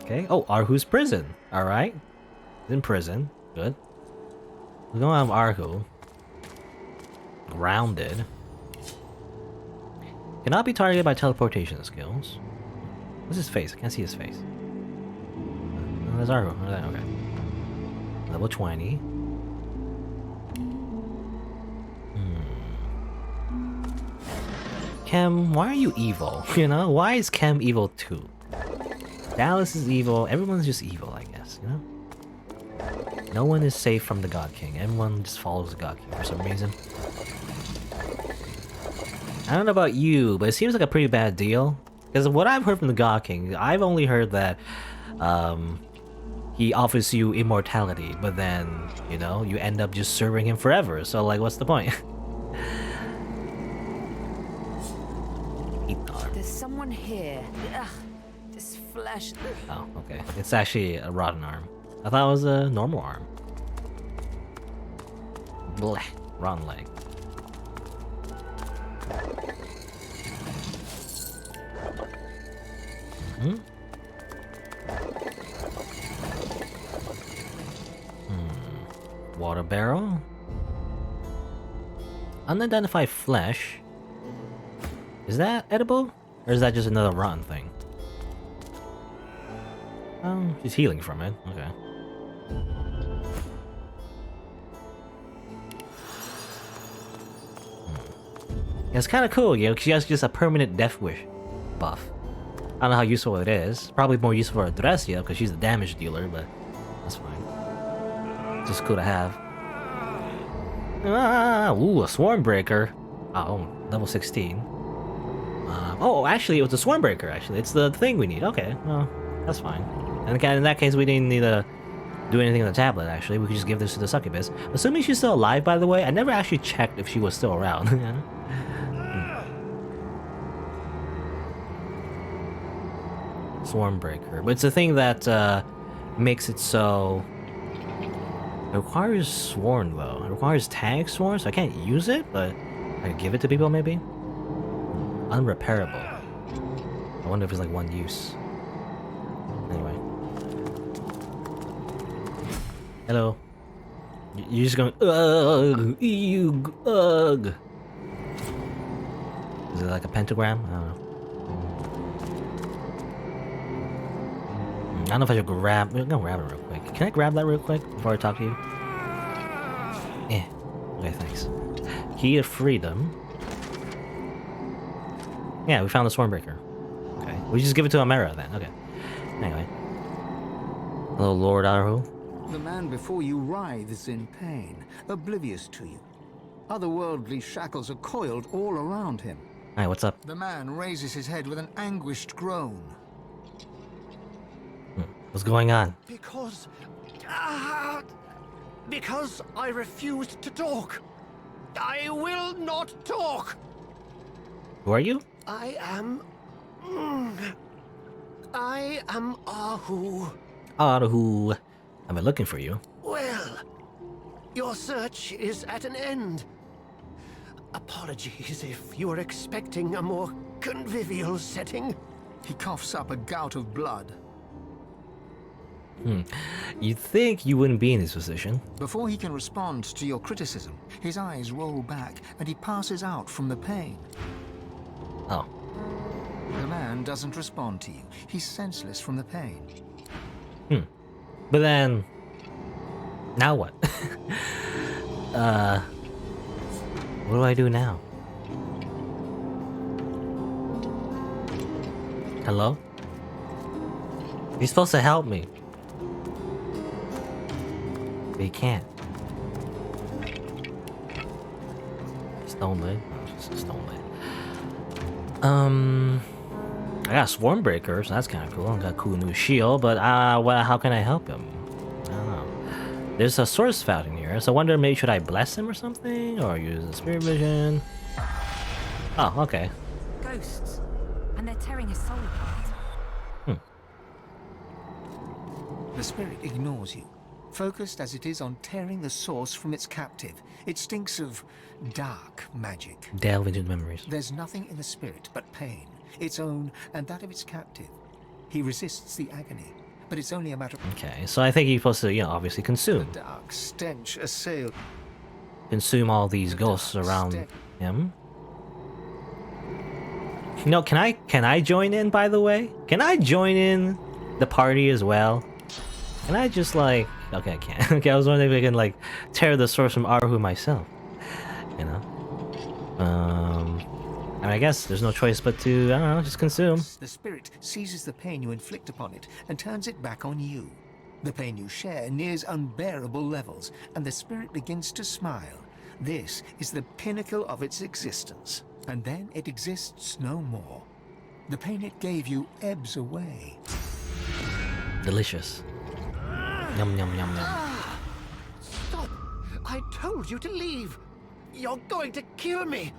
Okay. Oh, Arhu's prison. Alright. In prison. Good. We're gonna have Arhu. Grounded. Cannot be targeted by teleportation skills. What's his face? I can't see his face. Oh, there's Arhu. Okay. Level 20. Chem, why are you evil? You know? Why is Chem evil too? Dallas is evil. Everyone's just evil, I guess, you know? No one is safe from the God King. Everyone just follows the God King for some reason. I don't know about you, but it seems like a pretty bad deal. Because what I've heard from the God King, I've only heard that he offers you immortality, but then, you know, you end up just serving him forever. So, like, what's the point? There's someone here. Ugh, this flesh. Oh, okay. It's actually a rotten arm. I thought it was a normal arm. Blech. Rotten leg. Water barrel. Unidentified flesh. Is that edible? Or is that just another rotten thing? Oh, she's healing from it. Okay. Yeah, it's kind of cool, you know, she has just a permanent death wish buff. I don't know how useful it is. Probably more useful for Adressia because she's the damage dealer, but that's fine. Just cool to have. Ah, ooh, a Swarmbreaker. Oh, level 16. Oh, actually, it was a Swarmbreaker, actually. It's the thing we need. Okay, well, that's fine. And in that case, we didn't need to do anything on the tablet, actually. We could just give this to the succubus. Assuming she's still alive, by the way. I never actually checked if she was still around. Swarmbreaker. But it's a thing that makes it so... It requires Sworn, though. It requires Tag Sworn, so I can't use it, but I could give it to people, maybe? Unrepairable. I wonder if it's like one use. Anyway. Hello. You're just going, ugh, ew, ugh. Is it like a pentagram? I don't know. I don't know if I should grab... I'm gonna grab it real quick. Can I grab that real quick before I talk to you? Eh. Okay, thanks. Key of Freedom. Yeah, we found the Swarmbreaker. Okay. We just give it to Amera then. Okay. Anyway. Hello, Lord Arhu. The man before you writhes in pain, oblivious to you. Otherworldly shackles are coiled all around him. Hi, what's up? The man raises his head with an anguished groan. What's going on? Because I refused to talk. I will not talk. Who are you? I am Arhu. Arhu. I've been looking for you. Well, your search is at an end. Apologies if you were expecting a more convivial setting. He coughs up a gout of blood. You'd think you wouldn't be in this position. Before he can respond to your criticism, his eyes roll back and he passes out from the pain. Oh. The man doesn't respond to you. He's senseless from the pain. But then... Now what? What do I do now? Hello? You're supposed to help me. But you can't. Stone lid? Oh, it's just a stone lid. I got a Swarmbreaker, so that's kind of cool. I got a cool new shield, but how can I help him? I don't know. There's a sword spout in here, so I wonder maybe should I bless him or something, or use a spirit vision? Oh, okay. Ghosts. And they're tearing his soul apart. The spirit ignores you, focused as it is on tearing the source from its captive. It stinks of dark magic. Delve into the memories. There's nothing in the spirit but pain, its own and that of its captive. He resists the agony, but it's only a matter of... Okay, so I think you're supposed to, you know, obviously consume. The dark stench assailed. Consume all these ghosts around him. No, can I join in, by the way? Can I join in the party as well? Can I just like... Okay, I can't. Okay, I was wondering if I can like tear the source from Arhu myself. You know? I mean, I guess there's no choice but to, I don't know, just consume. The spirit seizes the pain you inflict upon it and turns it back on you. The pain you share nears unbearable levels, and the spirit begins to smile. This is the pinnacle of its existence, and then it exists no more. The pain it gave you ebbs away. Delicious. Yum, yum, yum, yum. Stop! I told you to leave. You're going to kill me.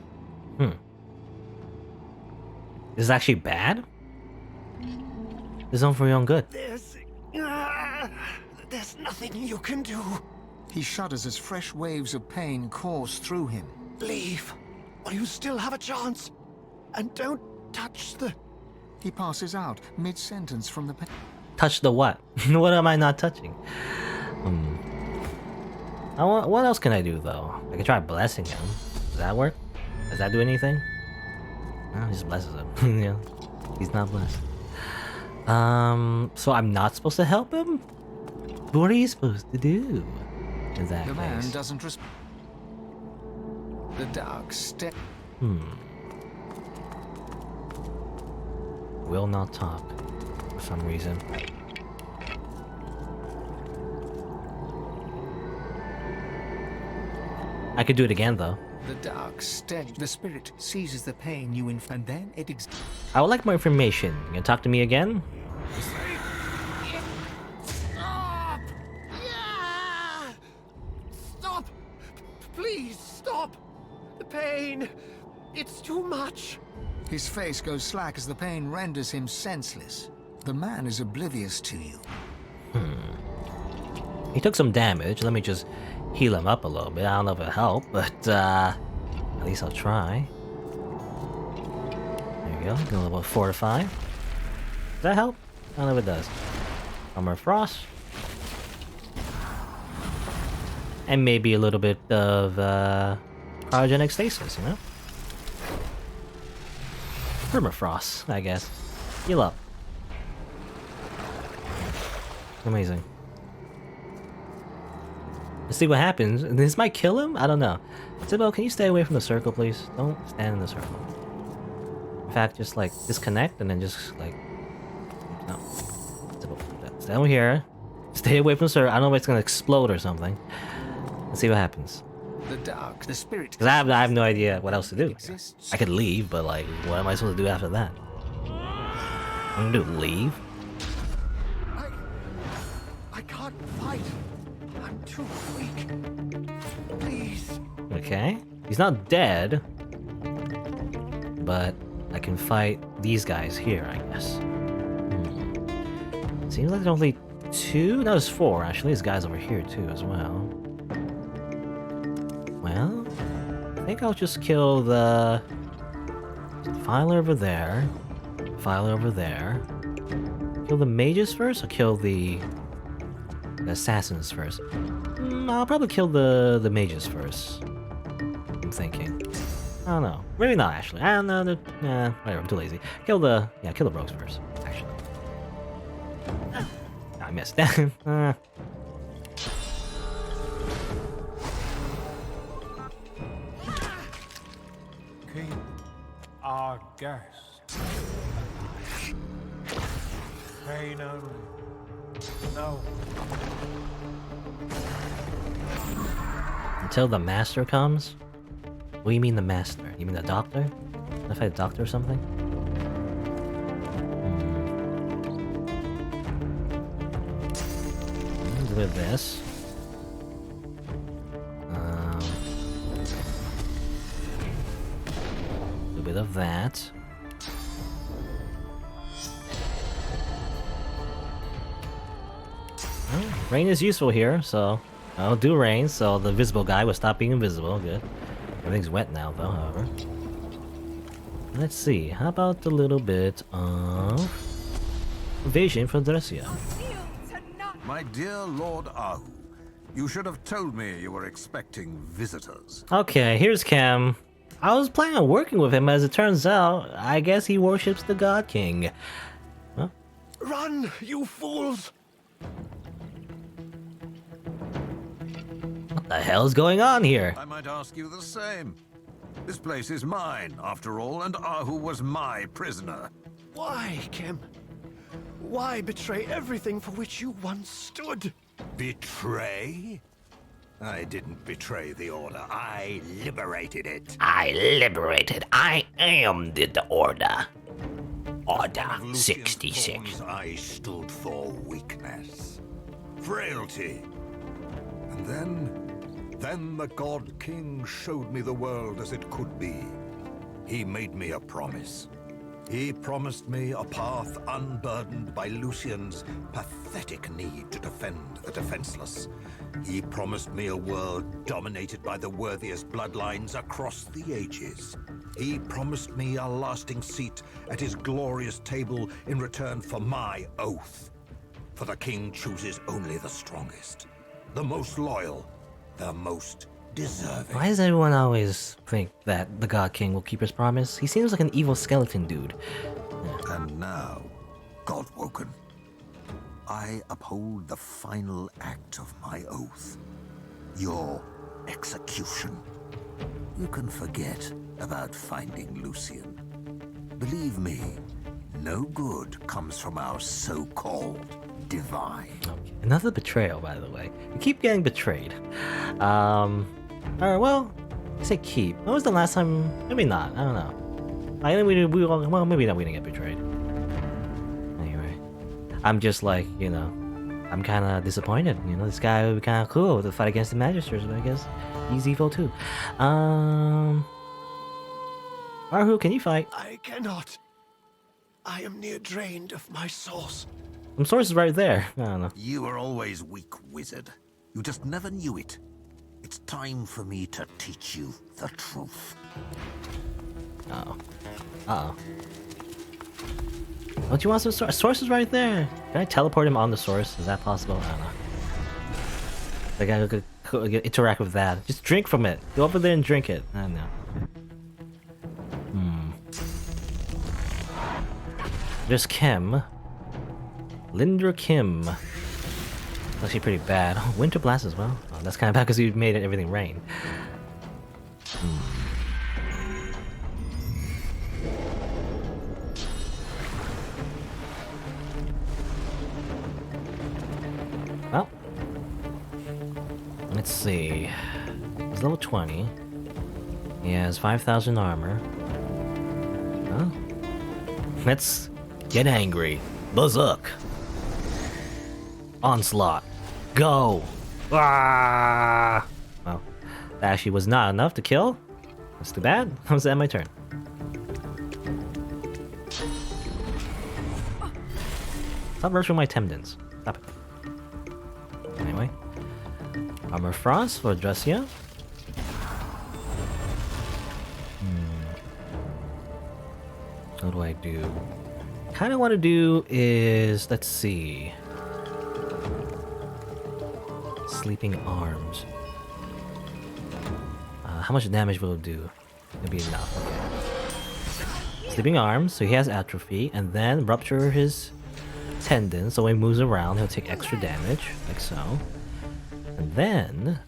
This is actually bad? This is all for your own good. There's nothing you can do. He shudders as fresh waves of pain course through him. Leave, while you still have a chance. And don't touch the... He passes out mid-sentence from the pain. Touch the what? What am I not touching? What else can I do though? I can try blessing him. Does that work? Does that do anything? No, he just blesses him. Yeah, he's not blessed. So I'm not supposed to help him? What are you supposed to do in that The case? man doesn't respond. The dark step. Will not talk for some reason. I could do it again though. The dark stench. The spirit seizes the pain you and then it I would like more information. You gonna talk to me again? Stop! Yeah! Stop! Please stop! The pain. It's too much. His face goes slack as the pain renders him senseless. The man is oblivious to you. He took some damage. Let me just heal him up a little bit. I don't know if it'll help, but at least I'll try. There you go. Get a level 4 to 5. Does that help? I don't know if it does. Armor Frost. And maybe a little bit of cryogenic stasis, you know? Permafrost, I guess. Heal up. Amazing. Let's see what happens. This might kill him? I don't know. Tibbo, can you stay away from the circle, please? Don't stand in the circle. In fact, just like disconnect and then just like... No. Tibbo, stay over here. Stay away from the circle. I don't know if it's gonna explode or something. Let's see what happens. The spirit. Because I have no idea what else to do. Exists. I could leave, but like, what am I supposed to do after that? I'm gonna do leave? I can't fight. I'm too weak. Please. Okay. He's not dead. But I can fight these guys here, I guess. Seems like there's only 2? No, there's 4 actually. These guys over here too as well. Well, I think I'll just kill the Filer over there. Filer over there. Kill the mages first or kill the assassins first? I'll probably kill the mages first. I'm thinking. I don't know. Maybe not actually. I don't know. Nah, whatever. I'm too lazy. Kill the rogues first. Actually. I missed. Keep our guest. Pain only. No. Until the master comes? What do you mean the master? You mean the doctor? Can I fight a doctor or something? Do this. A bit of that. Well, rain is useful here, so I'll do rain, so the visible guy will stop being invisible. Good. Everything's wet now, though, however. Let's see, how about a little bit of vision for Dresia? My dear Lord Arhu, you should have told me you were expecting visitors. Okay, here's Cam. I was planning on working with him, as it turns out, I guess he worships the God King. Huh? Run, you fools! What the hell's going on here? I might ask you the same. This place is mine, after all, and Arhu was my prisoner. Why, Kim? Why betray everything for which you once stood? Betray? I didn't betray the Order. I liberated it. I liberated. I am the Order. Order One of Lucian's pawns, I stood for weakness, frailty. And then the God King showed me the world as it could be. He made me a promise. He promised me a path unburdened by Lucian's pathetic need to defend the defenseless. He promised me a world dominated by the worthiest bloodlines across the ages. He promised me a lasting seat at his glorious table in return for my oath. For the king chooses only the strongest, the most loyal, the most deserving. Why does everyone always think that the God King will keep his promise? He seems like an evil skeleton dude. And now, Godwoken, I uphold the final act of my oath. Your execution. You can forget about finding Lucian. Believe me, no good comes from our so-called divine. Okay. Another betrayal, by the way. We keep getting betrayed. Alright, well, I say keep. When was the last time? Maybe not. I don't know. I think well, maybe not. We didn't get betrayed. Anyway, I'm just like, you know, I'm kind of disappointed. You know, this guy would be kind of cool with the fight against the Magisters, but I guess he's evil too. Arhu, can you fight? I cannot. I am near drained of my source. Some source is right there. I don't know. You were always weak, wizard. You just never knew it. It's time for me to teach you the truth. Uh-oh. Uh-oh. Don't you want some source? Source is right there. Can I teleport him on the source? Is that possible? I don't know. Like I could interact with that. Just drink from it. Go over there and drink it. I don't know. There's Kim. Linder Kim. Actually pretty bad. Oh, Winter Blast as well. Oh, that's kind of bad because you made everything rain. Well, let's see. He's level 20. He has 5,000 armor. Well, let's get angry. Berserk. Onslaught. Go! Ah! Well, that actually was not enough to kill. That's too bad. I was at my turn. Stop rushing my tendons. Stop it. Anyway. Armor Frost for Dressia. What do I do? Kind of want to do is, let's see. Sleeping Arms. How much damage will it do? It'll be enough. Okay. Sleeping Arms, so he has atrophy, and then rupture his tendons, so when he moves around, he'll take extra damage, like so. And then,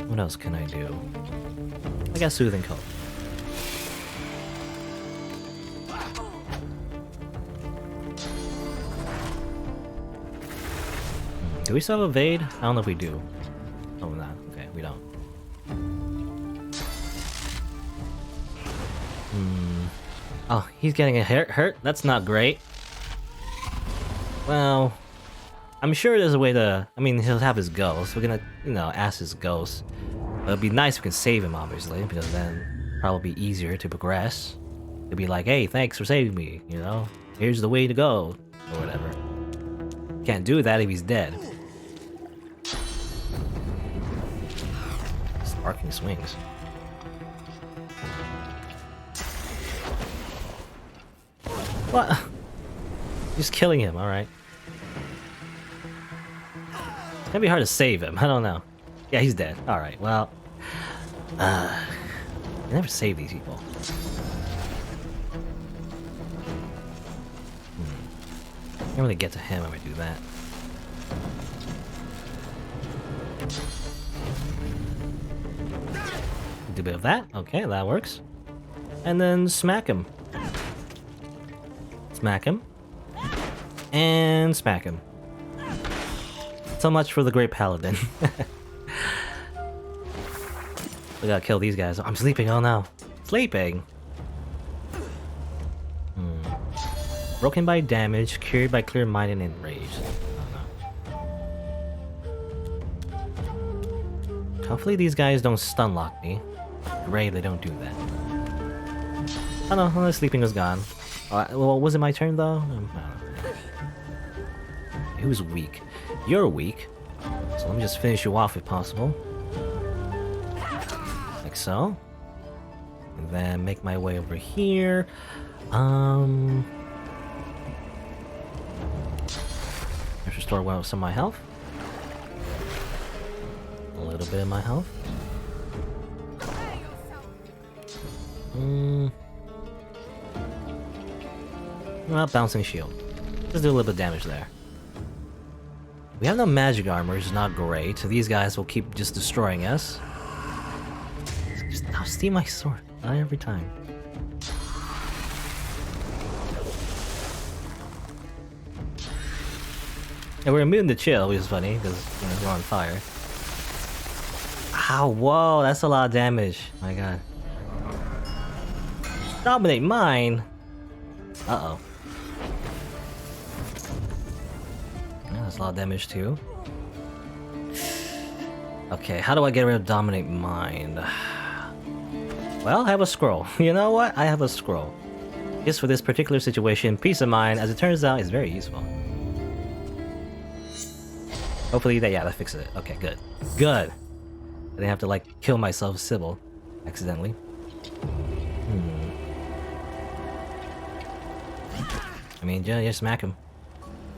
what else can I do? I got Soothing Coat. Do we still have evade? I don't know if we do. Oh, not. Okay, we don't. Oh, he's getting a hurt? That's not great. Well, I'm sure there's a way to... I mean, he'll have his ghost. We're gonna, you know, ask his ghost. But it'd be nice if we can save him, obviously, because then probably be easier to progress. It'd be like, hey, thanks for saving me, you know? Here's the way to go, or whatever. Can't do that if he's dead. Sparking swings. What? Just killing him, alright. Can't be hard to save him. I don't know. Yeah, he's dead. Alright, well. I never save these people. Can't really get to him when we do that. Do a bit of that. Okay, that works. And then smack him. Smack him. And smack him. So much for the Great Paladin. We gotta kill these guys. I'm sleeping, oh no. Sleeping! Broken by damage, cured by clear mind and enraged. Hopefully these guys don't stun lock me. Great, they don't do that. Oh no, the sleeping was gone. Well, was it my turn though? I don't know. Who's weak? You're weak. So let me just finish you off if possible. Like so. And then make my way over here. Let's restore some of my health. A little bit of my health. Well, bouncing shield. Just do a little bit of damage there. We have no magic armor, which is not great. So these guys will keep just destroying us. Just steal my sword. Not every time. And we're immune to chill, which is funny, because we're on fire. Ow, whoa, that's a lot of damage. My god. Dominate mine! Uh-oh. Yeah, that's a lot of damage too. Okay, how do I get rid of Dominate Mind? Well, I have a scroll. You know what? I have a scroll. Just for this particular situation, Peace of Mind, as it turns out, is very useful. Hopefully that fixes it. Okay, good. Good! I didn't have to, like, kill myself, Sybil, accidentally. I mean, yeah, smack him.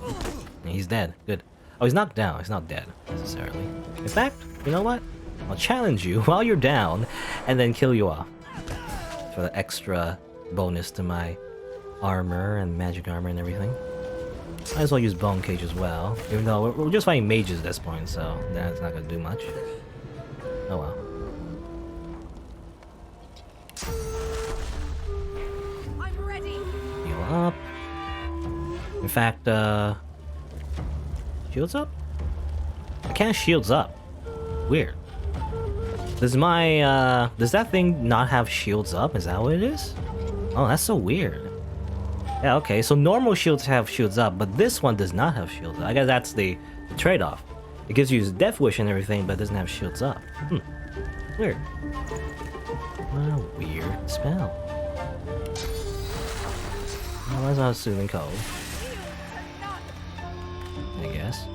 And he's dead. Good. Oh, he's knocked down. He's not dead, necessarily. In fact, you know what? I'll challenge you while you're down, and then kill you off. For the extra bonus to my armor and magic armor and everything. Might as well use Bone Cage as well. Even though we're just fighting mages at this point, so that's not gonna do much. Oh well. I'm ready. Heal up. In fact, shields up? I can't shields up. Weird. Does my, does that thing not have shields up? Is that what it is? Oh, that's so weird. Yeah, okay, so normal shields have shields up, but this one does not have shields up. I guess that's the trade-off. It gives you Death Wish and everything, but it doesn't have shields up. Weird. What a weird spell. Well, that's not a soothing code. I guess.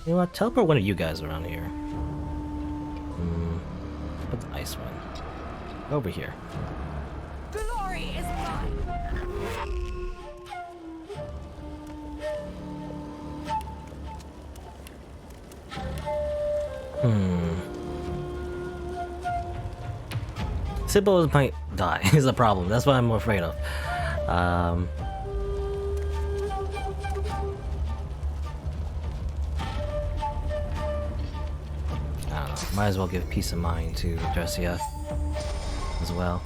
You know what? Teleport one of you guys around here. Put the ice one. Over here. Glory is mine. Sybil might die is the problem. That's what I'm more afraid of. I don't know. Might as well give peace of mind to Dressia as well.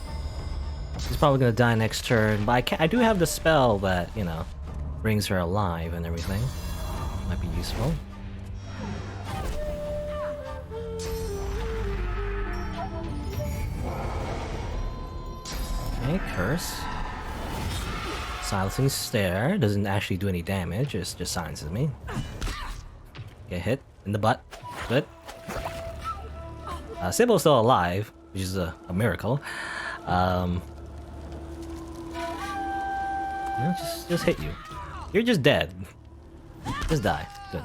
She's probably gonna die next turn, but I do have the spell that, you know, brings her alive and everything. Might be useful. Okay, curse. Silencing stare doesn't actually do any damage, it just silences me. Get hit in the butt. Good. Sybil's still alive, which is a miracle. No, just hit you. You're just dead. Just die. Good.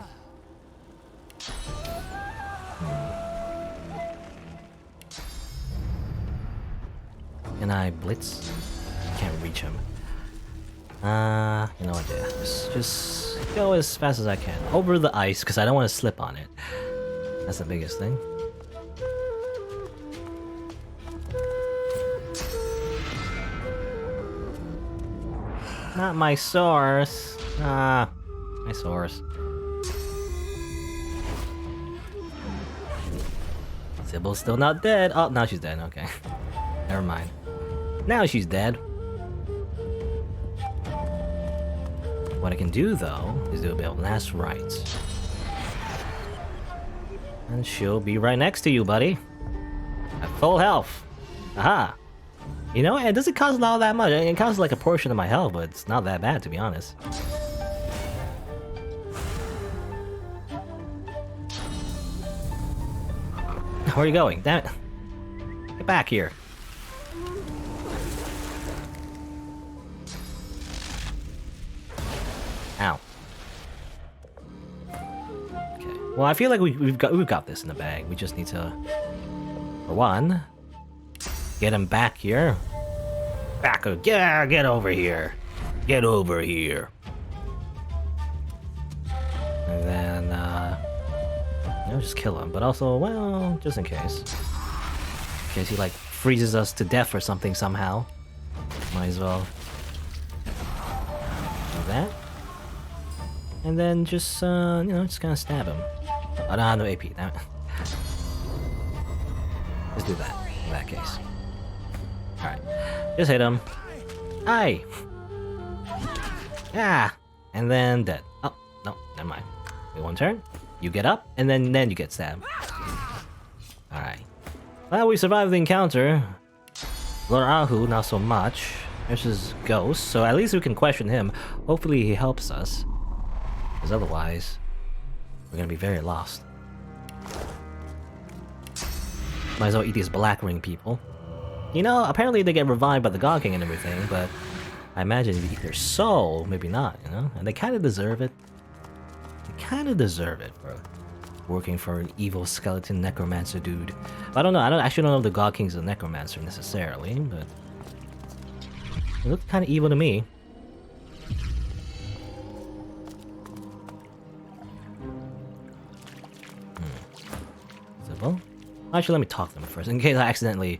Can I blitz? Can't reach him. You know what, yeah. Just go as fast as I can. Over the ice, because I don't want to slip on it. That's the biggest thing. Not my source. Ah, my source. Sybil's still not dead. Oh, now she's dead. Okay. Never mind. Now she's dead. What I can do, though, is do a bit of last rites. And she'll be right next to you, buddy. At full health. Aha! You know, it doesn't cost all that much. It costs like a portion of my health, but it's not that bad, to be honest. Where are you going? Damn it. Get back here. Ow. Okay. Well, I feel like we've got this in the bag. We just need to, for one, get him back here. Yeah, get over here. Get over here. And then, you know, just kill him. But also, well, just in case. In case he, like, freezes us to death or something somehow. Might as well do that. And then just, you know, just kind of stab him. Oh, no AP. Damn it. Let's do that, in that case. Alright. Just hit him. Aye! Yeah! And then dead. Oh, no, never mind. Wait, one turn. You get up, and then you get stabbed. Alright. Well, we survived the encounter. Lord Arhu, not so much. There's his ghost, so at least we can question him. Hopefully he helps us. Because otherwise, we're gonna be very lost. Might as well eat these black ring people. You know, apparently they get revived by the God King and everything, but I imagine if you eat their soul, maybe not, you know? And they kind of deserve it. They kind of deserve it for working for an evil skeleton necromancer dude. But I don't know, I actually don't know if the God King's a necromancer necessarily, but it looked kind of evil to me. Well, actually, let me talk to them first, in case I accidentally,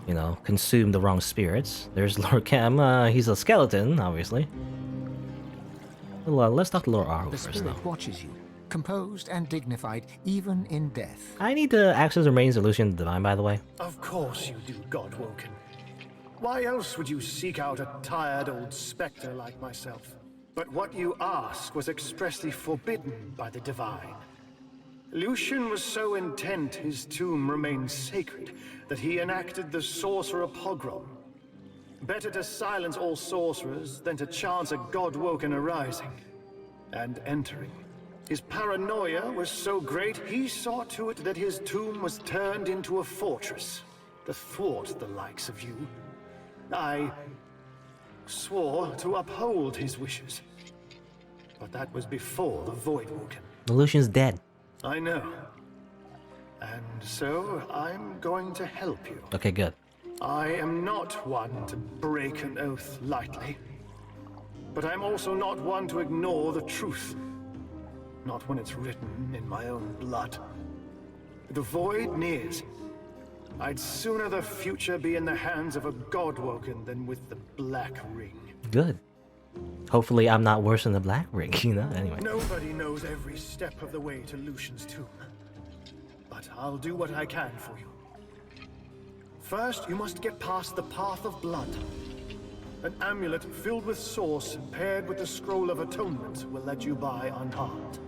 you know, consume the wrong spirits. There's Lord Cam, he's a skeleton, obviously. Well, let's talk to Lord Arhu The first, spirit though. watches you, composed and dignified, even in death. I need to access the Remains of Lucian Divine, by the way. Of course you do, Godwoken. Why else would you seek out a tired old spectre like myself? But what you ask was expressly forbidden by the Divine. Lucian was so intent his tomb remained sacred that he enacted the sorcerer pogrom. Better to silence all sorcerers than to chance a Godwoken arising and entering. His paranoia was so great he saw to it that his tomb was turned into a fortress to thwart the likes of you. I swore to uphold his wishes, but that was before the Voidwoken. Lucian's dead. I know. And so I'm going to help you. Okay, good. I am not one to break an oath lightly. But I'm also not one to ignore the truth. Not when it's written in my own blood. The void nears. I'd sooner the future be in the hands of a Godwoken than with the Black Ring. Good. Hopefully I'm not worse than the Black Ring, you know? Anyway. Nobody knows every step of the way to Lucian's tomb. But I'll do what I can for you. First, you must get past the Path of Blood. An amulet filled with source paired with the Scroll of Atonement will let you by unharmed.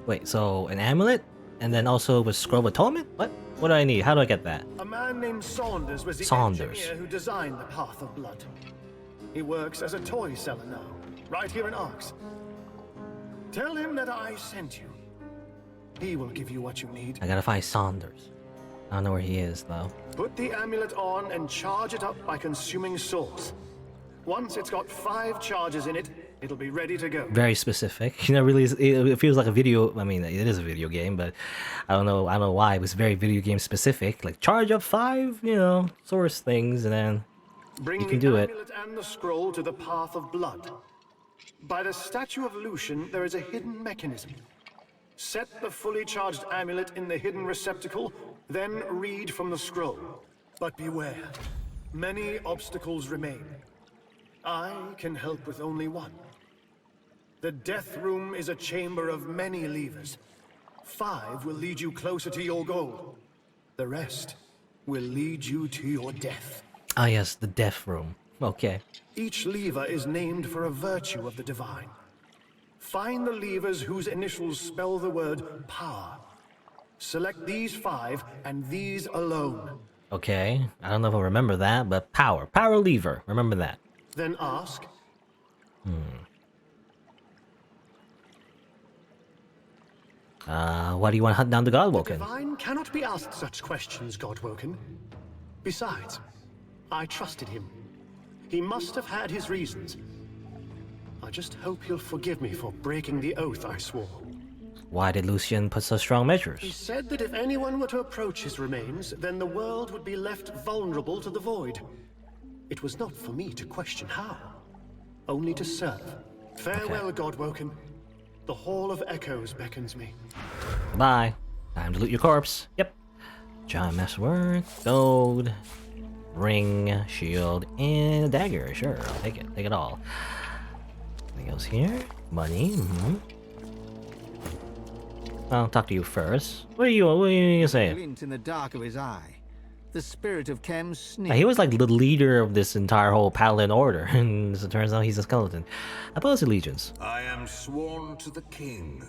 Wait, so an amulet? And then also with Scroll of Atonement? What? What do I need? How do I get that? A man named Saunders was the Saunders. engineer who designed the Path of Blood. He works as a toy seller now, right here in Arx. Tell him that I sent you. He will give you what you need. I gotta find Saunders. I don't know where he is, though. Put the amulet on and charge it up by consuming souls. Once it's got 5 charges in it, it'll be ready to go. Very specific. You know, really, it feels like a video. I mean, it is a video game, but I don't know why it was very video game specific. Like charge up 5, you know, source things, and then Bring You can the do it. amulet and the scroll to the path of blood. By the statue of Lucian, there is a hidden mechanism. Set the fully charged amulet in the hidden receptacle, then read from the scroll. But beware, many obstacles remain. I can help with only one. The death room is a chamber of many levers. 5 will lead you closer to your goal. The rest will lead you to your death. Ah, yes, the death room. Okay. Each lever is named for a virtue of the divine. Find the levers whose initials spell the word power. Select these 5 and these alone. Okay. I don't know if I'll remember that, but power. Power lever. Remember that. Then ask, Why do you want to hunt down the Godwoken? divine cannot be asked such questions, Godwoken. Besides, I trusted him. He must have had his reasons. I just hope he'll forgive me for breaking the oath I swore. Why did Lucian put such strong He measures? said that if anyone were to approach his remains, then the world would be left vulnerable to the void. It was not for me to question how, only to serve. Farewell, Godwoken. The Hall of Echoes beckons me. Bye. Time to loot your corpse. Yep. Giant masterwork, gold, ring, shield, and a dagger. Sure, I'll take it. Take it all. Anything else here? Money. I'll talk to you first. What are you saying? Glint in the dark of his eye. The spirit of Kem's sneak. He was like the leader of this entire whole paladin order, and as it turns out, he's a skeleton. Oppose allegiance. I am sworn to the king,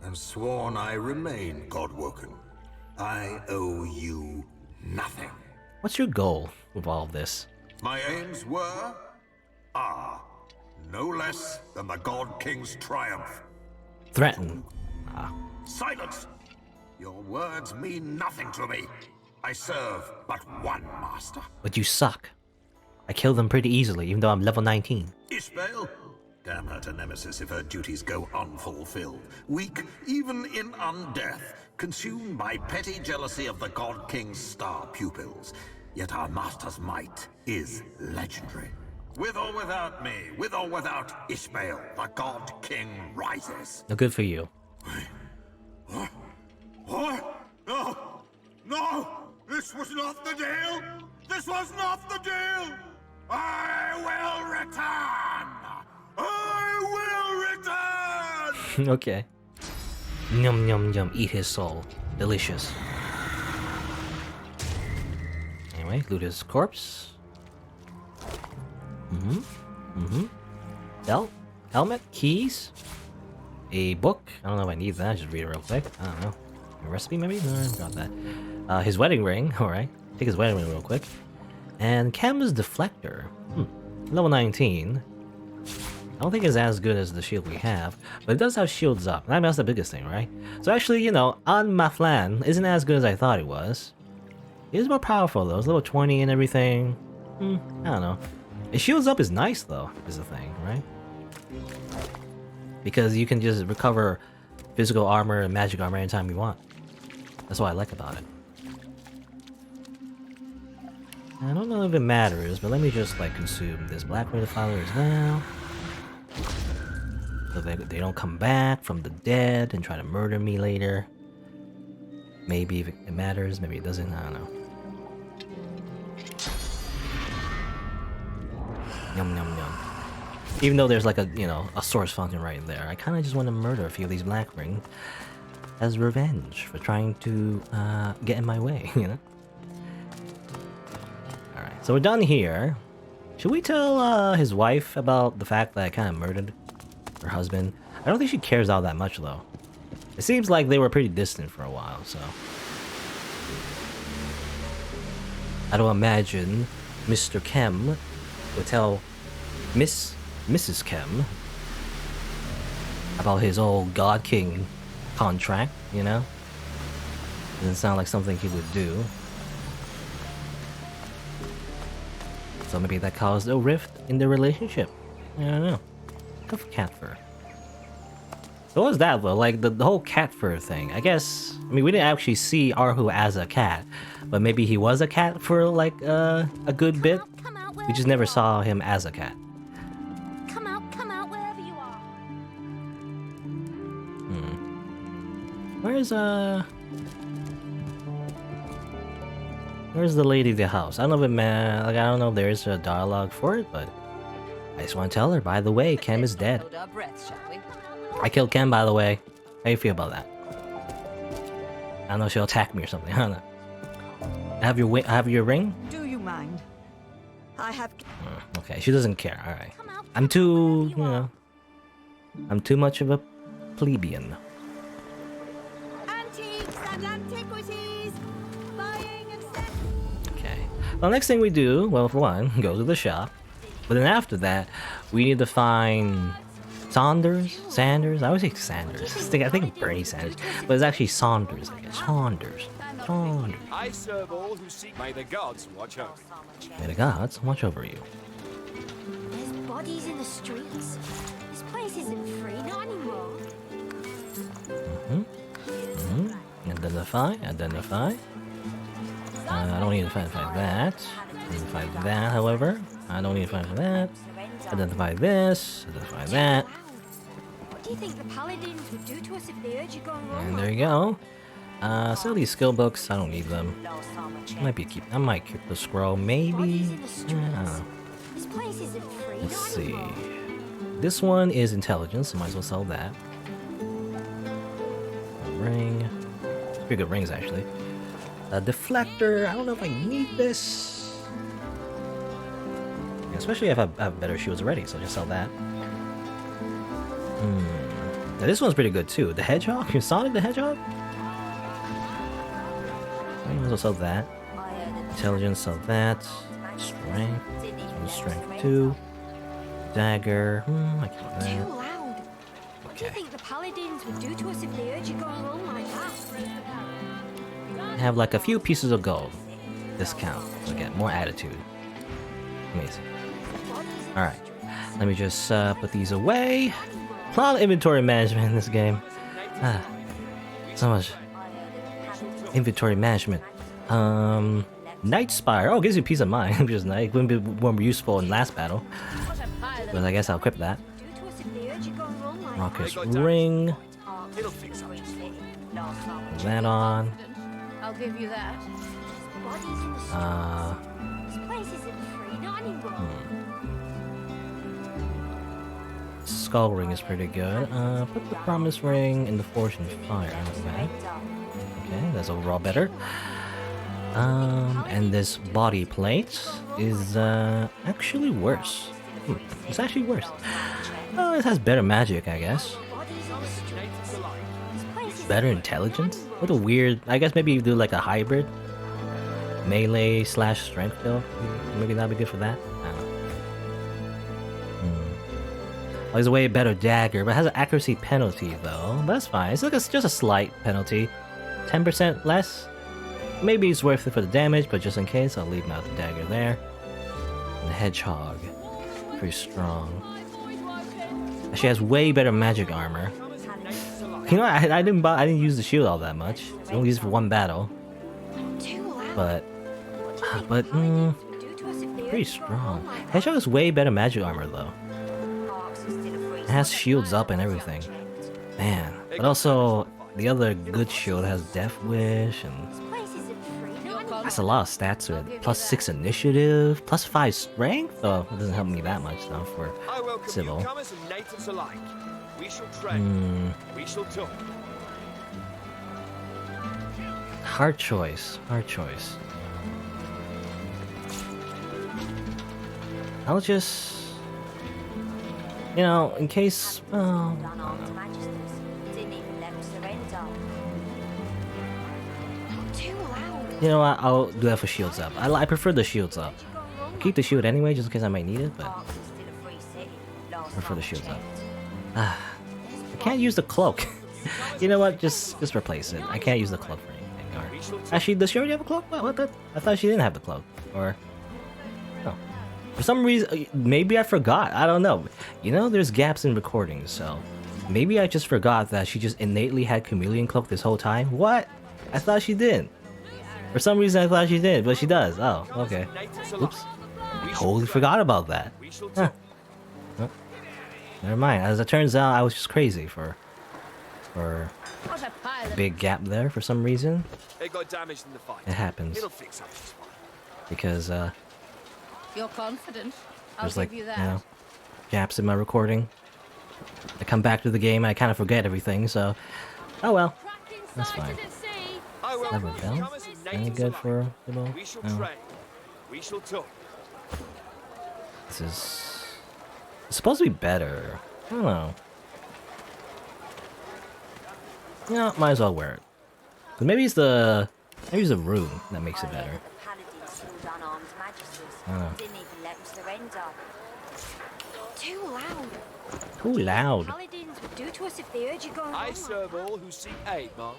and sworn I remain, Godwoken. I owe you nothing. What's your goal with all of this? My aims are no less than the God King's triumph. Threaten. Silence! Your words mean nothing to me. I serve but one master. But you suck. I killed them pretty easily, even though I'm level 19. Ishbel? Damn her to nemesis if her duties go unfulfilled. Weak even in undeath, consumed by petty jealousy of the God King's star pupils. Yet our master's might is legendary. With or without me, with or without Ishbel, the God King rises. No good for you. What? No! No! This was not the deal! This was not the deal! I will return! I will return! Okay. Yum yum yum, eat his soul. Delicious. Anyway, loot his corpse. Belt, helmet, keys, a book. I don't know if I need that. Just read it real quick. I don't know. A recipe maybe? No, got that. His wedding ring. All right. Take his wedding ring real quick. And Cam's deflector. Level 19. I don't think it's as good as the shield we have, but it does have shields up. I mean, that's the biggest thing, right? So actually, you know, on Maflan isn't as good as I thought it was. It is more powerful though. It's level 20 and everything. I don't know. It shields up is nice though, is the thing, right? Because you can just recover physical armor and magic armor anytime you want. That's what I like about it. I don't know if it matters, but let me just like consume this black ray defiler as well. So they don't come back from the dead and try to murder me later. Maybe if it matters, maybe it doesn't, I don't know. Yum yum yum. Even though there's like a, you know, a source fountain right there, I kind of just want to murder a few of these black rings as revenge for trying to get in my way, you know? Alright, so we're done here. Should we tell his wife about the fact that I kind of murdered her husband? I don't think she cares all that much though. It seems like they were pretty distant for a while, so... I don't imagine Mr. Kem would tell Mrs. Kem about his old God King contract, you know? Doesn't sound like something he would do. So maybe that caused a rift in their relationship. I don't know. Good for cat fur. So what was that though? Like the whole cat fur thing. I guess, I mean, we didn't actually see Arhu as a cat, but maybe he was a cat for like a good bit. Come out We just never saw him as a cat. Come out wherever you are. Where's the lady of the house? I don't know if I don't know if there is a dialogue for it, but I just want to tell her. By the way, Kem is dead. Hold our breaths, shall we? I killed Kem, by the way. How you feel about that? I don't know if she'll attack me or something. I don't know. I have your ring? Do you mind? I have. Okay, she doesn't care. All right. I'm too, I'm too much of a plebeian. Antiques and antiquities, buying and selling. Okay. Well, next thing we do, well, for one, go to the shop. But then after that, we need to find Sanders. I always say Sanders. I think Bernie Sanders, but it's actually Saunders. I guess Saunders. I serve all who seek. May the gods watch over you. May the gods watch over you. There's bodies in the streets. This place isn't free, not anymore. Identify. I don't need to identify that. Identify that, however. I don't need to identify that. Identify this. Identify that. What do you think the paladins would do to us if they heard you going wrong? And there you go. Sell these skill books. I don't need them. I might keep the scroll. Maybe. I don't know. This place isn't free, Let's not see. anymore. This one is intelligence, so might as well sell that. Ring. Pretty good rings, actually. A deflector. I don't know if I need this. Especially if I have better shields already, so just sell that. Now this one's pretty good too. The Hedgehog? Sonic the Hedgehog? I might as well sell that. Intelligence, sell that. Strength. Strength 2. Dagger. I can do Too that. loud. What do you think the paladins would do to us if they heard you going wrong like that? I have like a few pieces of gold. Discount. So get more attitude. Amazing. Alright. Let me just put these away. A lot of inventory management in this game. So much inventory management. Night Spire. Oh, it gives you peace of mind, which is nice. It wouldn't be more useful in last battle. But I guess I'll equip that. Raucous Ring. Put that on. I'll give you that. This place isn't free, not anymore. Skull Ring is pretty good. Put the Promise Ring in the Forge and Fire. Okay. Okay, that's overall better. And this body plate is actually worse. It's actually worse. Oh, it has better magic, I guess. Better intelligence? What a weird... I guess maybe you do like a hybrid. Melee / strength build. Maybe that'd be good for that. I don't know. Oh, there's a way better dagger, but it has an accuracy penalty though. But that's fine. It's like just a slight penalty. 10% less. Maybe it's worth it for the damage, but just in case, I'll leave out the dagger there. And the hedgehog. Pretty strong. She has way better magic armor. You know, I didn't use the shield all that much. I only used it for one battle. But pretty strong. Hedgehog has way better magic armor though. It has shields up and everything. Man. But also the other good shield has Death Wish and that's a lot of stats to it. Plus 6 initiative, plus 5 strength. Oh, it doesn't help me that much though for civil. We shall train. We shall talk. Hard choice. Hard choice. I'll just, you know, in case. Oh, you know what? I'll do that for shields up. I prefer the shields up. Keep the shield anyway, just in case I might need it. But I prefer the shields up. I can't use the cloak. You know what? Just replace it. I can't use the cloak for anything. Or actually, does she already have a cloak? What? I thought she didn't have the cloak. Or no. For some reason, maybe I forgot. I don't know. You know, there's gaps in recordings, so maybe I just forgot that she just innately had Chameleon Cloak this whole time. What? I thought she didn't. For some reason, I thought she did, but she does. Oh, okay. Oops. totally forgot about that. We shall Huh. talk. Oh, never mind. As it turns out, I was just crazy for What a pile a of big gap there for some reason. It got damaged in the fight. It happens It'll fix up this one. because You're confident. I'll there's give like you that. gaps in my recording. I come back to the game and I kind of forget everything. So, oh well. Cracking That's sighted fine. at sea. I will Never prove bell? comers and Any natives good alike. for the ball? We shall No. trade. We shall talk. This is it's supposed to be better. I don't know. Yeah, might as well wear it. 'Cause maybe it's the room that makes it better. The paladins killed unarmed magisters. Oh. Didn't even let them surrender. Too loud. Too loud. Paladins would do to us if they heard you going I on serve like all who seek aid, Mark.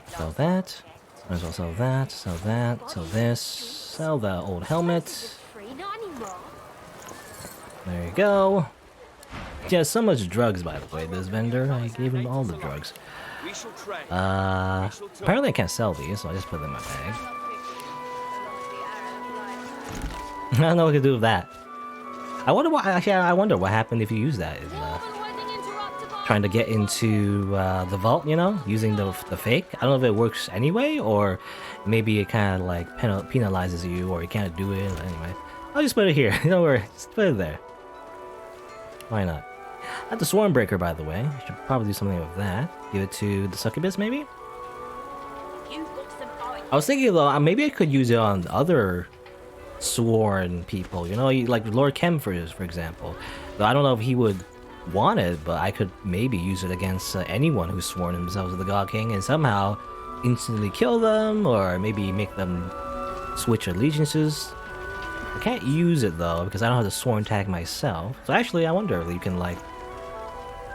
Sell that. Might as well sell that. Sell that. Sell this. Sell the old helmet. free, not anymore. There you go. He has so much drugs, by the way, this vendor. I gave him all the drugs. We shall trade. Apparently I can't sell these, so I just put them in my bag. I don't know what to do with that. I wonder what. Actually, I wonder what happened if you use that. In, trying to get into the vault, you know, using the fake. I don't know if it works anyway, or maybe it kind of like penalizes you, or you can't do it. Anyway, I'll just put it here. Don't worry, just put it there. Why not? That's the Swarmbreaker, by the way. I should probably do something with that. Give it to the succubus, maybe? I was thinking, though, maybe I could use it on other sworn people. You know, like Lord Kem, for example. Though I don't know if he would want it, but I could maybe use it against anyone who's sworn themselves to the God King and somehow instantly kill them, or maybe make them switch allegiances. I can't use it though because I don't have the sworn tag myself. So actually, I wonder if you can like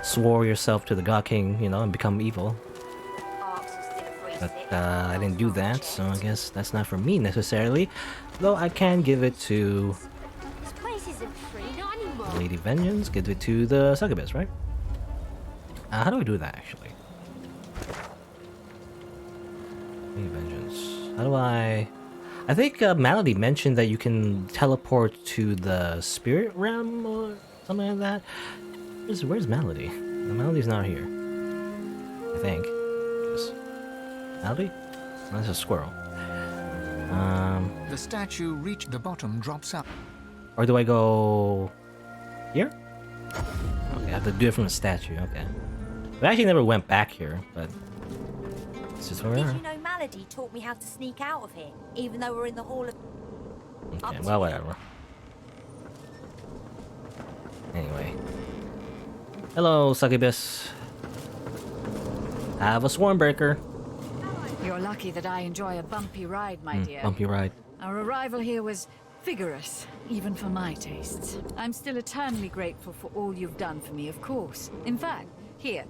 swore yourself to the God King, you know, and become evil. But I didn't do that, so I guess that's not for me necessarily. Though I can give it to This place isn't free, not anymore. Lady Vengeance. Give it to the succubus, right? How do I do that actually? Lady Vengeance. How do I think Malady mentioned that you can teleport to the spirit realm or something like that. Where's Malady? Malady's not here. I think. Malady? Oh, that's a squirrel. The statue reached the bottom, drops up. Or do I go here? Okay, I have to do it from the statue. Okay. I actually never went back here, but it's just where we Did are. you know Malady taught me how to sneak out of here, even though we're in the hall of... Okay, well, whatever. Anyway. Hello, succubus. Have a Swarmbreaker. You're lucky that I enjoy a bumpy ride, my dear. Bumpy ride. Our arrival here was vigorous, even for my tastes. I'm still eternally grateful for all you've done for me, of course. In fact, here,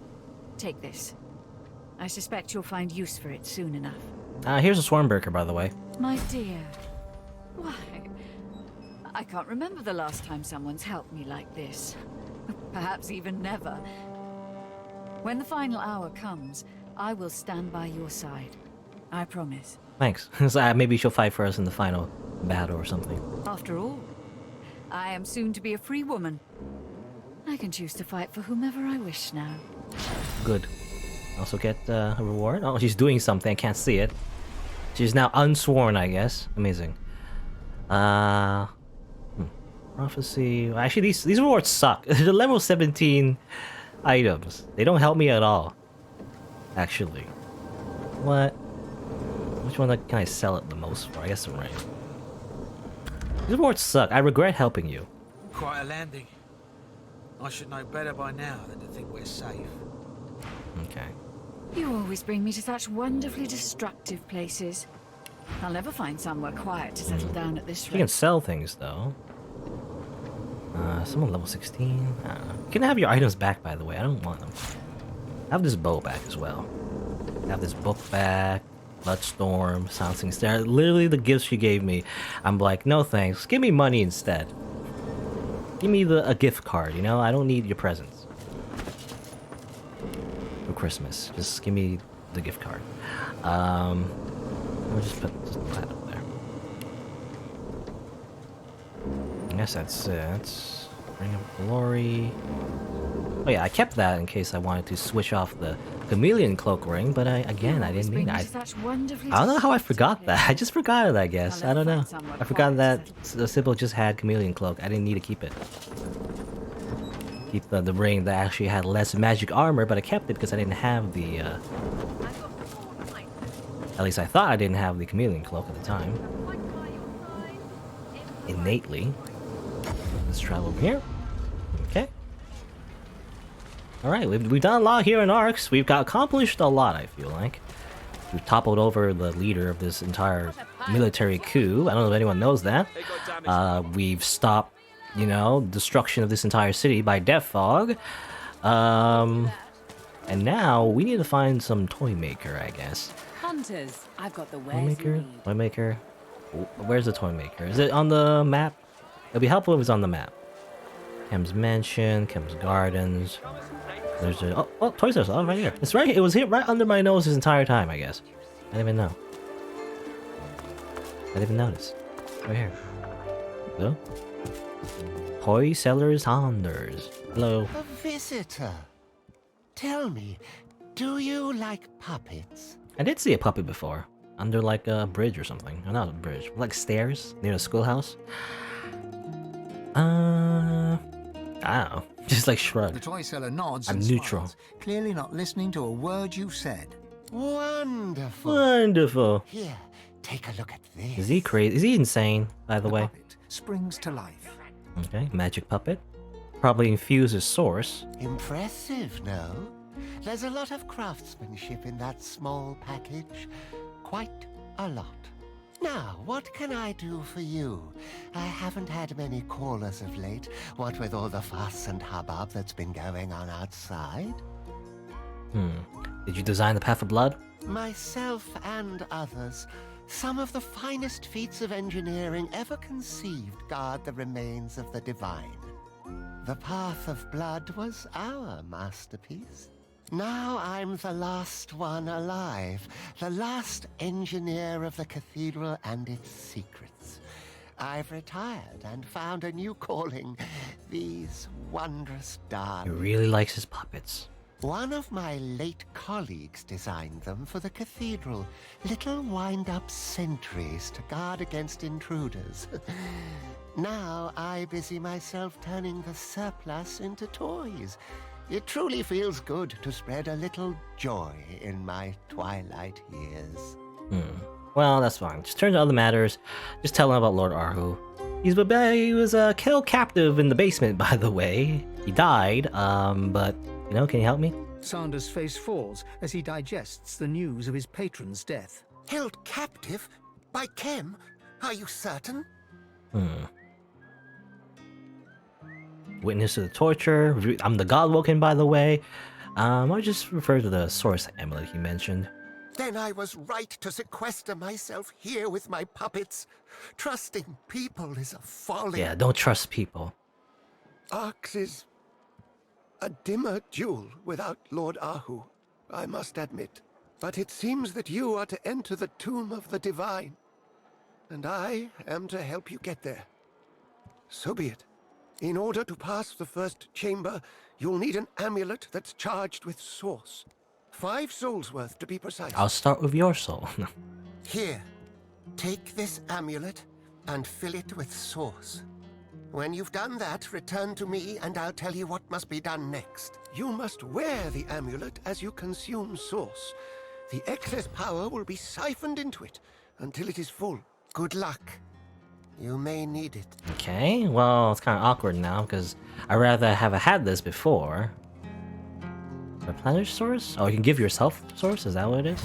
take this. I suspect you'll find use for it soon enough. Here's a Swarmbreaker, by the way. My dear, why? I can't remember the last time someone's helped me like this. Perhaps even never. When the final hour comes, I will stand by your side. I promise. Thanks. So, maybe she'll fight for us in the final battle or something. After all, I am soon to be a free woman. I can choose to fight for whomever I wish now. Good. Also get a reward. Oh, she's doing something. I can't see it. She's now unsworn, I guess. Amazing. Prophecy. Actually, these rewards suck. They're level 17 items. They don't help me at all. Actually. What? Which one can I sell it the most for? I guess the ring. These rewards suck. I regret helping you. Quite a landing. I should know better by now than to think we're safe. Okay. You always bring me to such wonderfully destructive places. I'll never find somewhere quiet to settle down at this You can rate. sell things though. Someone level 16. I don't know. You can have your items back, by the way. I don't want them. Have this bow back as well. Have this book back. Bloodstorm, SighingSlider. Literally the gifts she gave me. I'm like, no thanks. Give me money instead. Give me a gift card, you know? I don't need your presents. For Christmas. Just give me the gift card. We'll just put that up there. I guess that's it. Ring of Glory. Oh yeah, I kept that in case I wanted to switch off the chameleon cloak ring, but I didn't mean it. I don't know how I forgot that. I just forgot it, I guess. I don't know. I forgot that the Sybil just had chameleon cloak. I didn't need to keep it. Keep the ring that actually had less magic armor, but I kept it because I didn't have the at least I thought I didn't have the chameleon cloak at the time. Innately. Let's travel over here. Okay. Alright, we've done a lot here in Arcs. We've accomplished a lot, I feel like. We've toppled over the leader of this entire military coup. I don't know if anyone knows that. We've stopped, you know, destruction of this entire city by Death Fog. And now we need to find some toy maker, I guess. Hunters, I've got the Toy maker? Where's the toy maker? Is it on the map? It'd be helpful if it's on the map. Kem's Mansion, Kem's Gardens. There's a Toy Story. Oh, right here. It's right here. It was here right under my nose this entire time, I guess. I didn't even know. I didn't even notice. Right here. Hello? Toy Sellers Saunders. Hello. A visitor. Tell me, do you like puppets? I did see a puppet before. Under like a bridge or something. Oh, not a bridge. Like stairs near the schoolhouse. I don't know. Just like shrug. The toy seller nods. I'm and neutral. smiles, clearly not listening to a word you've said. Wonderful. Wonderful. Here, take a look at this. Is he crazy? Is he insane, by the way? Puppet springs to life. Okay, magic puppet. Probably infuses source. Impressive, no? There's a lot of craftsmanship in that small package. Quite a lot. Now, what can I do for you? I haven't had many callers of late, what with all the fuss and hubbub that's been going on outside. Did you design the Path of Blood? Myself and others. Some of the finest feats of engineering ever conceived guard the remains of the divine. The Path of Blood was our masterpiece. Now I'm the last one alive, the last engineer of the cathedral and its secrets. I've retired and found a new calling, these wondrous He darlings. really likes his puppets. One of my late colleagues designed them for the cathedral, little wind-up sentries to guard against intruders. Now I busy myself turning the surplus into toys. It truly feels good to spread a little joy in my twilight years. Well, that's fine. Just turn to other matters. Just tell him about Lord Arhu. He was killed captive in the basement, by the way. He died, but, you know, can you help me? Sanders' face falls as he digests the news of his patron's death. Held captive? By Kem? Are you certain? Witness to the torture. I'm the Godwoken, by the way. I just refer to the source amulet he mentioned. Then I was right to sequester myself here with my puppets. Trusting people is a folly. Yeah, don't trust people. Arx is a dimmer jewel without Lord Arhu, I must admit. But it seems that you are to enter the tomb of the divine, and I am to help you get there. So be it. In order to pass the first chamber, you'll need an amulet that's charged with source. 5 souls worth, to be precise. I'll start with your soul. Here, take this amulet and fill it with source. When you've done that, return to me and I'll tell you what must be done next. You must wear the amulet as you consume source. The excess power will be siphoned into it until it is full. Good luck. You may need it. Okay, well, it's kind of awkward now, because I'd rather have had this before. Replenish source? Oh, you can give yourself source? Is that what it is?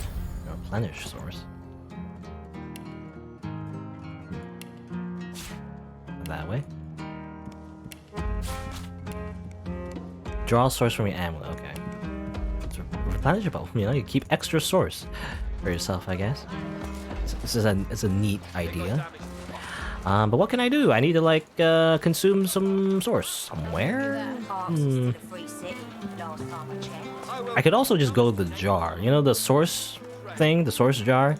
Replenish source. That way. Draw source from your amulet, okay. It's replenishable, you know, you keep extra source for yourself, I guess. This is a neat idea. But what can I do? I need to, like, consume some source somewhere? I could also just go to the jar. You know, the source thing? The source jar?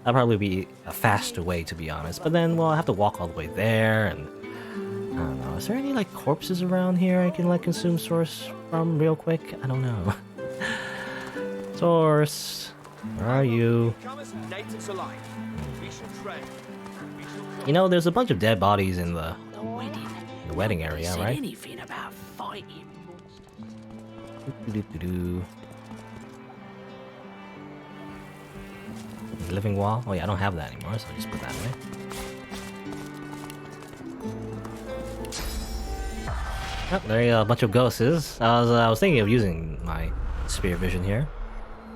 That'd probably be a faster way, to be honest. But then, well, I have to walk all the way there, and... I don't know. Is there any like corpses around here I can like consume source from real quick? I don't know. Source, where are you? You know, there's a bunch of dead bodies in the wedding area, right? Anything about fighting? Living wall? Oh yeah, I don't have that anymore, so I'll just put that away. Oh, there you go, a bunch of ghosts. I was thinking of using my spear vision here.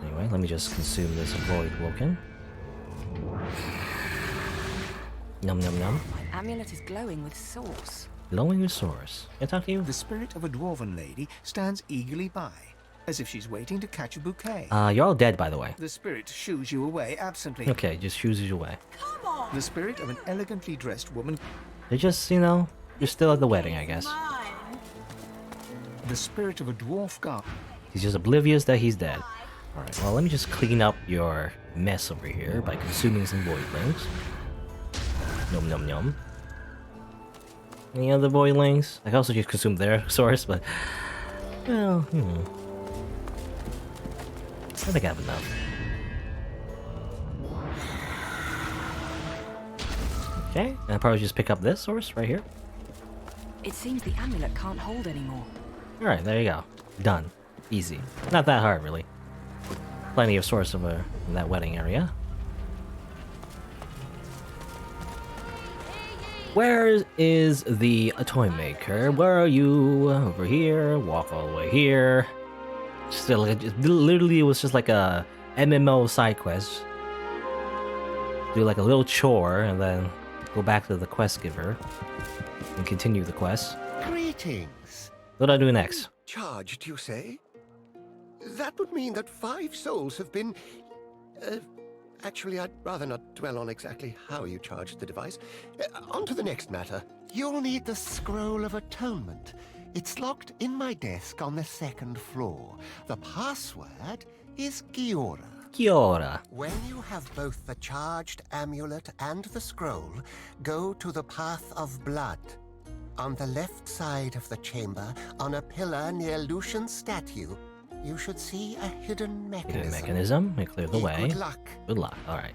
Anyway, let me just consume this void woken. Num num num. My amulet is glowing with source. Glowing with source. Can I talk to you? The spirit of a dwarven lady stands eagerly by, as if she's waiting to catch a bouquet. You're all dead, by the way. The spirit shoos you away absently. Okay, just shoos you away. Come on! The spirit of an elegantly dressed woman. They're just, you know, you're still at the wedding, I guess. The spirit of a dwarf god. He's just oblivious that he's dead. Alright, well, let me just clean up your mess over here by consuming some voidlings. Nom nom nom. Any other voidlings? I can also just consume their source, but... well, I think I have enough. Okay, and I'll probably just pick up this source right here. It seems the amulet can't hold anymore. Alright, there you go. Done. Easy. Not that hard, really. Plenty of source over in that wedding area. Where is the toy maker? Where are you? Over here. Walk all the way here. Still, literally, it was just like a MMO side quest. Do like a little chore and then go back to the quest giver and continue the quest. Greetings. What do I do next? Charged, you say? That would mean that 5 souls have been... actually, I'd rather not dwell on exactly how you charged the device. On to the next matter. You'll need the Scroll of Atonement. It's locked in my desk on the 2nd floor. The password is Giora. Giora. When you have both the charged amulet and the scroll, go to the Path of Blood. On the left side of the chamber, on a pillar near Lucian's statue, you should see a hidden mechanism. Hidden mechanism. We clear the way. Good luck. Good luck. Alright.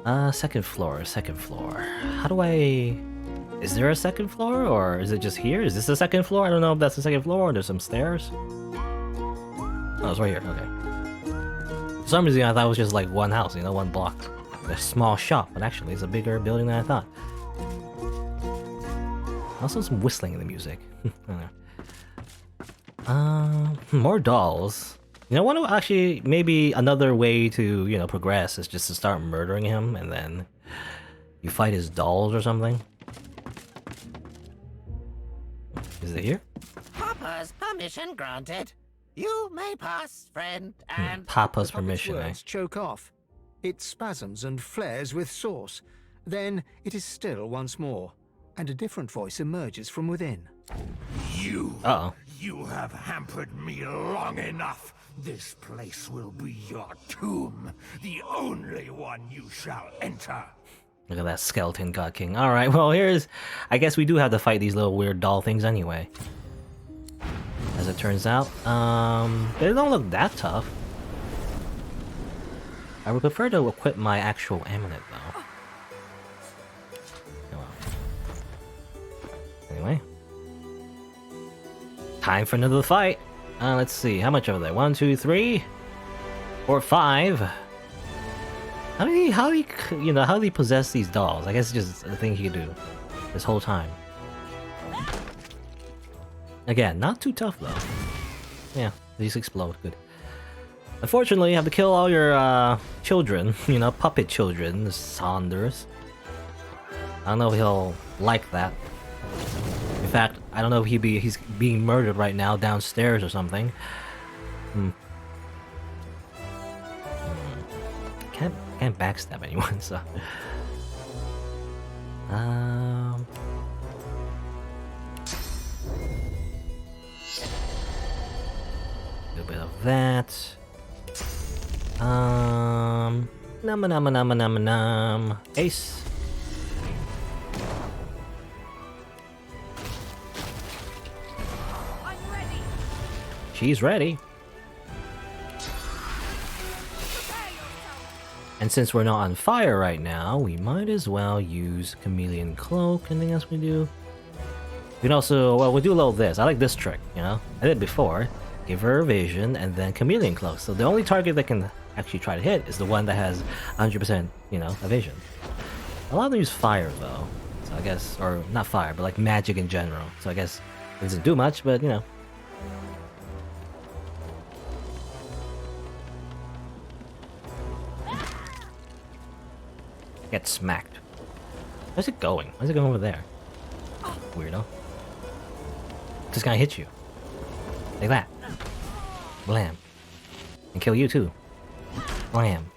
2nd floor, 2nd floor. How do I... Is there a 2nd floor, or is it just here? Is this the 2nd floor? I don't know if that's the 2nd floor, or there's some stairs. Oh, it's right here. Okay. For some reason, I thought it was just like one house, you know, one block. A small shop, but actually it's a bigger building than I thought. Also some whistling in the music. I don't know. More dolls. You know what? Actually, maybe another way to, you know, progress is just to start murdering him and then you fight his dolls or something. Is it here? Papa's permission granted. You may pass, friend, and... Papa's The puppet's permission, eh? words choke off. It spasms and flares with source. Then it is still once more, and a different voice emerges from within. You. Uh-oh. You have hampered me long enough. This place will be your tomb, the only one you shall enter. Look at that skeleton god king. Alright, well here's... I guess we do have to fight these little weird doll things anyway. As it turns out. They don't look that tough. I would prefer to equip my actual amulet though. Oh, well. Anyway. Time for another fight. Let's see, how much are there? 1, 2, 3, 4, 5. How do he possess these dolls? I guess it's just a thing he could do this whole time. Again, not too tough though. Yeah, these explode. Good. Unfortunately, you have to kill all your children. You know, puppet children, Saunders. I don't know if he'll like that. In fact, I don't know if he's being murdered right now downstairs or something. Can't backstab anyone, so. A little bit of that. Ace. She's ready. And since we're not on fire right now, we might as well use Chameleon Cloak. Anything else we do? We can also, well, we'll do a little of this. I like this trick, you know? I did it before. Give her evasion and then Chameleon Cloak. So the only target that can actually try to hit is the one that has 100%, you know, evasion. A lot of them use fire though. So I guess, or not fire, but like magic in general. So I guess it doesn't do much, but you know. Get smacked. Where's it going? Where's it going over there? Weirdo. Just gonna hit you. Like that. Blam. And kill you too. Blam.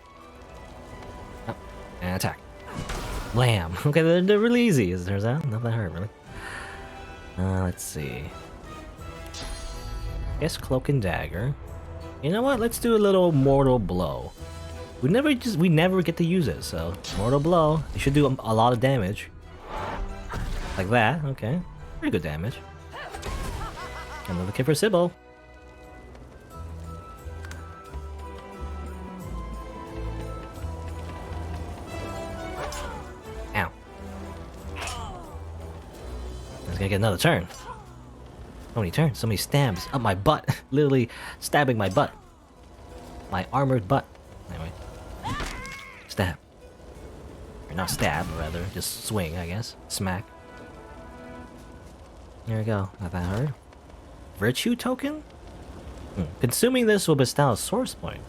Oh, and attack. Blam. Okay, they're really easy, as it turns out. Not that hard, really. Let's see. Guess Cloak and Dagger. You know what? Let's do a little Mortal Blow. We never get to use it, so Mortal Blow. It should do a lot of damage. Like that, okay. Pretty good damage. Another kid for Sybil. Ow. Let's gonna get another turn. So many turns, so many stabs up my butt. Literally stabbing my butt. My armored butt. Anyway. Stab. Or not stab, rather. Just swing, I guess. Smack. There we go. Not that hard. Virtue token? Consuming this will bestow a source point.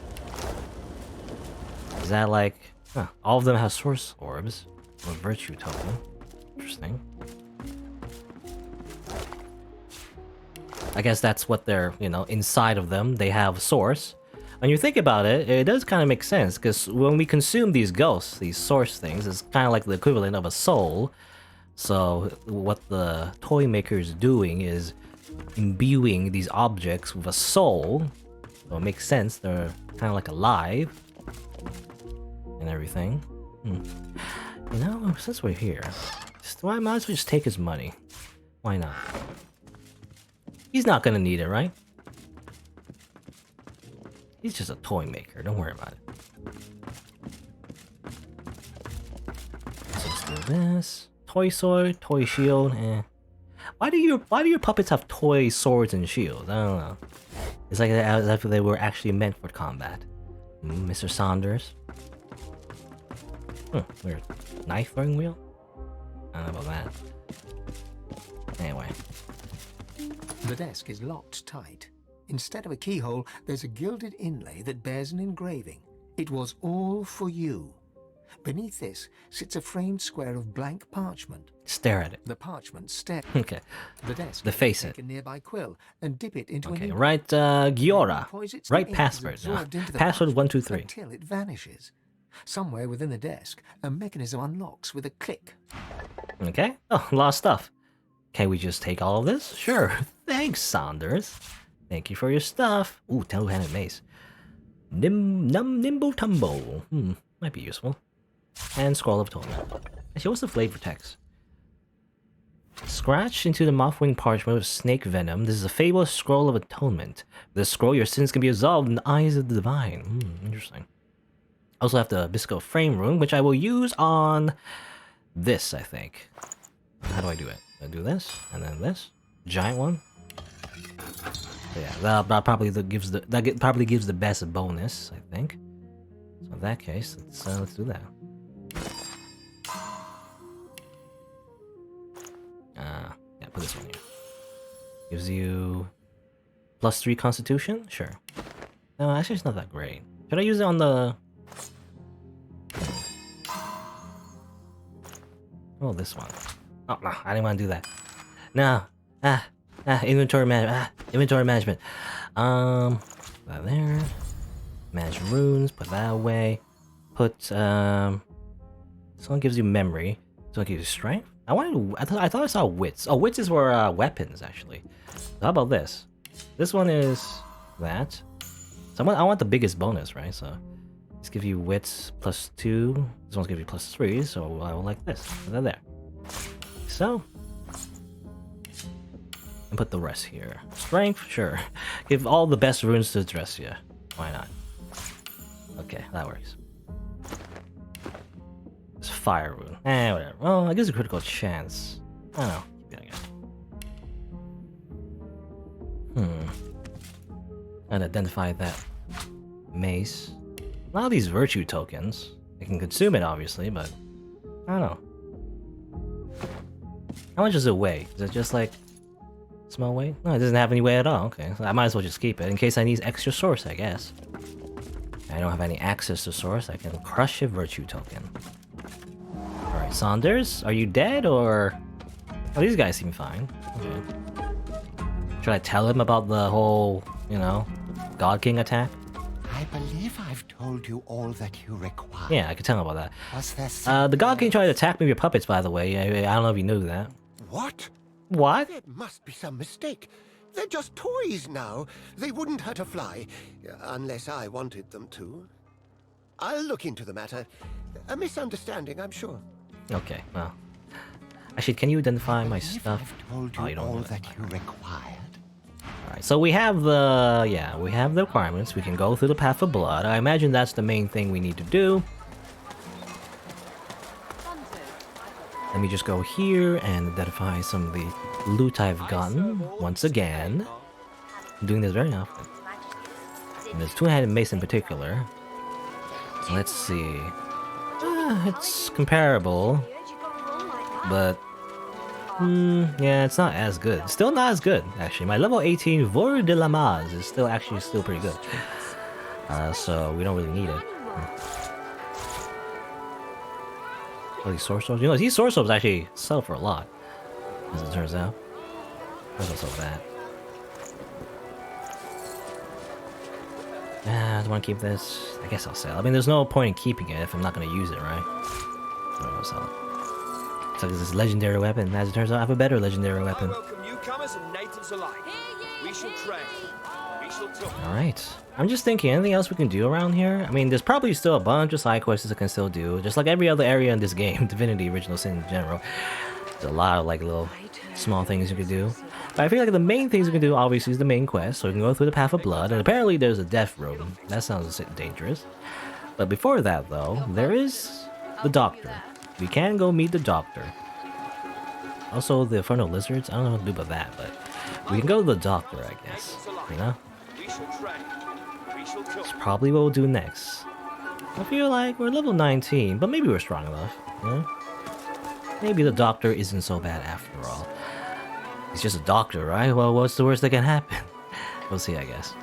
Is that like... Huh, all of them have source orbs. Or virtue token. Interesting. I guess that's what they're, you know, inside of them. They have source. When you think about it, it does kind of make sense, because when we consume these ghosts, these source things, it's kind of like the equivalent of a soul. So what the toy maker is doing is imbuing these objects with a soul. So it makes sense, they're kind of like alive. And everything. You know, since we're here, I might as well just take his money. Why not? He's not gonna need it, right? He's just a toy maker, don't worry about it. So let's do this. Toy sword, toy shield, eh. Why do your puppets have toy swords and shields? I don't know. It's like as if they were actually meant for combat. Mr. Saunders. Weird. Knife throwing wheel? I don't know about that. Anyway. The desk is locked tight. Instead of a keyhole, there's a gilded inlay that bears an engraving. It was all for you. Beneath this sits a framed square of blank parchment. Stare at it. The parchment stare. Okay. The desk. Face it. Take a nearby quill and dip it into okay, an right, Giora. Right password. Password 123. Until it vanishes. Somewhere within the desk, a mechanism unlocks with a click. Okay. Oh, a lot of stuff. Can we just take all of this? Sure. Thanks, Saunders. Thank you for your stuff. Ooh, two-handed mace. Nimble tumble. Might be useful. And scroll of atonement. Actually, what's the flavor text? Scratch into the mothwing parchment with snake venom. This is a fabulous scroll of atonement. With this scroll, your sins can be absolved in the eyes of the divine. Interesting. I also have the Bisco frame room, which I will use on this, I think. How do I do it? I do this, and then this. Giant one. Yeah, that probably gives the best bonus, I think. So in that case, let's do that. Yeah, put this one here. Gives you +3 Constitution. Sure. No, actually, it's not that great. Should I use it on the? Oh, this one. Oh no, I didn't want to do that. No. Inventory management. Put that there. Manage runes. Put that away. Put this one gives you memory. This one gives you strength. I thought I saw wits. Oh, wits is for weapons actually. So how about this? This one is that. So I want the biggest bonus, right? So let's give you wits +2. This one's give you +3. So I will like this. Put that there. So. and put the rest here. Strength, sure. Give all the best runes to Dressia. Why not? Okay, that works. It's fire rune. Whatever. Well, I guess a critical chance. I don't know. Keep it, I guess. And identify that mace. A lot of these virtue tokens. I can consume it, obviously, but I don't know. How much does it weigh? Is it just like small weight? No, it doesn't have any weight at all. Okay, so I might as well just keep it in case I need extra source, I guess. I don't have any access to source. I can crush a virtue token. Alright, Saunders, are you dead or... Oh, these guys seem fine. Okay. Should I tell him about the whole, you know, God King attack? I believe I've told you all that you require. Yeah, I could tell him about that. Was there the God King tried to attack me with puppets, by the way. I don't know if you knew that. What? What? There must be some mistake. They're just toys now. They wouldn't hurt a fly, unless I wanted them to. I'll look into the matter. A misunderstanding, I'm sure. Okay, well. Actually, can you identify my stuff? I've told you oh, you don't all know that you required. Alright, so we have the... yeah, we have the requirements. We can go through the Path of Blood. I imagine that's the main thing we need to do. Let me just go here and identify some of the loot I've gotten. Once again. I'm doing this very often. And there's two-handed mace in particular. Let's see. It's comparable. But... yeah, it's not as good. Still not as good, actually. My level 18 Vor de la Maz is still pretty good. So we don't really need it. Oh, these source orbs? You know, these source orbs actually sell for a lot, as it turns out. That's not so bad. I want to keep this. I guess I'll sell. I mean, there's no point in keeping it if I'm not going to use it, right? So I'll sell it. It's like this legendary weapon. As it turns out, I have a better legendary weapon. Welcome newcomers and natives alike. We shall train. We shall talk. Alright. I'm just thinking, anything else we can do around here? I mean, there's probably still a bunch of side quests I can still do, just like every other area in this game, Divinity Original Sin in general. There's a lot of like little small things you can do. But I feel like the main things you can do obviously is the main quest, so you can go through the Path of Blood, and apparently there's a death road. That sounds a bit dangerous. But before that though, there is the doctor. We can go meet the doctor. Also the Infernal Lizards, I don't know what to do about that, but we can go to the doctor, I guess. You know? That's probably what we'll do next. I feel like we're level 19, but maybe we're strong enough, you know? Maybe the doctor isn't so bad after all. He's just a doctor, right? Well, what's the worst that can happen? We'll see, I guess.